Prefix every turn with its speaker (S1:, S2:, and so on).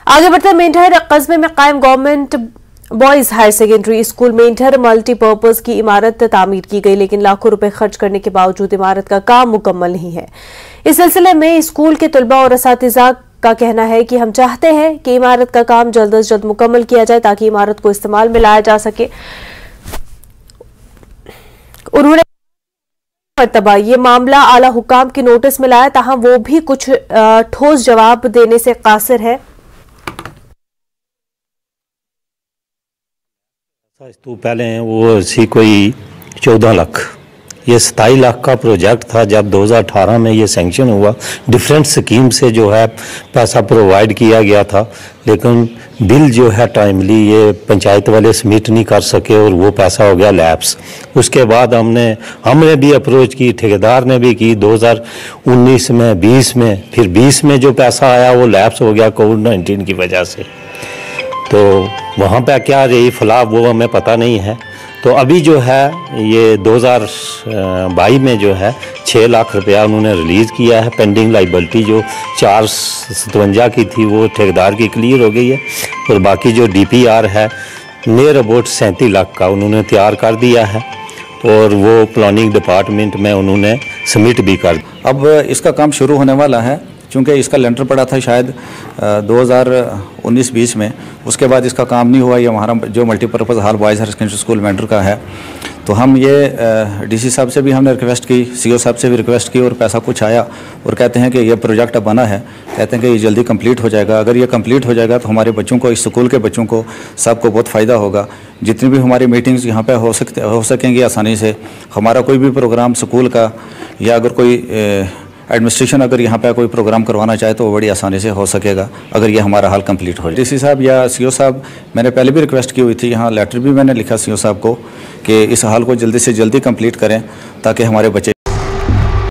S1: आगे बढ़ते मेंढर कस्बे में कायम government boys higher secondary school Mendhar multipurpose की इमारत तामीर की गई, लेकिन लाखों रुपए खर्च करने के बावजूद इमारत का काम मुकम्मल नहीं है। इस सिलसिले में स्कूल के तलबा और असातिज़ा का कहना है कि हम चाहते हैं कि इमारत का काम जल्द से जल्द मुकम्मल किया जाए ताकि इमारत को इस्तेमाल में लाया जा सके। उन्होंने मरतबा ये मामला आला हुकाम के नोटिस में लाया, ताहम वो भी कुछ ठोस जवाब देने से कासिर है।
S2: तो पहले वो सी कोई 14 लाख, ये 27 लाख का प्रोजेक्ट था जब 2018 में ये सैंक्शन हुआ। डिफरेंट स्कीम से जो है पैसा प्रोवाइड किया गया था, लेकिन बिल जो है टाइमली ये पंचायत वाले सबमिट नहीं कर सके और वो पैसा हो गया लैप्स। उसके बाद हमने भी अप्रोच की, ठेकेदार ने भी की 2019 में, 20 में, फिर 20 में जो पैसा आया वो लैप्स हो गया कोविड-19 की वजह से। तो वहाँ पे क्या रही फलाह वो हमें पता नहीं है। तो अभी जो है ये 2022 में जो है 6 लाख रुपया उन्होंने रिलीज़ किया है। पेंडिंग लाइबिलिटी जो 457 की थी वो ठेकेदार की क्लियर हो गई है, और बाकी जो DPR है नियर अबाउट 37 लाख का उन्होंने तैयार कर दिया है, और वो प्लानिंग डिपार्टमेंट में उन्होंने सबमिट भी कर दिया।
S3: अब इसका काम शुरू होने वाला है, चूँकि इसका लेंटर पड़ा था शायद 2019-20 में, उसके बाद इसका काम नहीं हुआ। ये हमारा जो multipurpose hall boys higher secondary school Mendhar का है। तो हम ये DC साहब से भी हमने रिक्वेस्ट की, CO साहब से भी रिक्वेस्ट की, और पैसा कुछ आया और कहते हैं कि ये प्रोजेक्ट अब बना है, कहते हैं कि ये जल्दी कंप्लीट हो जाएगा। अगर ये कंप्लीट हो जाएगा तो हमारे बच्चों को, इस स्कूल के बच्चों को, सबको बहुत फ़ायदा होगा। जितनी भी हमारी मीटिंग्स यहाँ पे हो सकेंगी आसानी से। हमारा कोई भी प्रोग्राम स्कूल का या अगर कोई एडमिनिस्ट्रेशन अगर यहाँ पे कोई प्रोग्राम करवाना चाहे तो वो बड़ी आसानी से हो सकेगा, अगर ये हमारा हाल कंप्लीट हो जाए। DC साहब या CO साहब, मैंने पहले भी रिक्वेस्ट की हुई थी, यहाँ लेटर भी मैंने लिखा CO साहब को कि इस हाल को जल्दी से जल्दी कंप्लीट करें ताकि हमारे बच्चे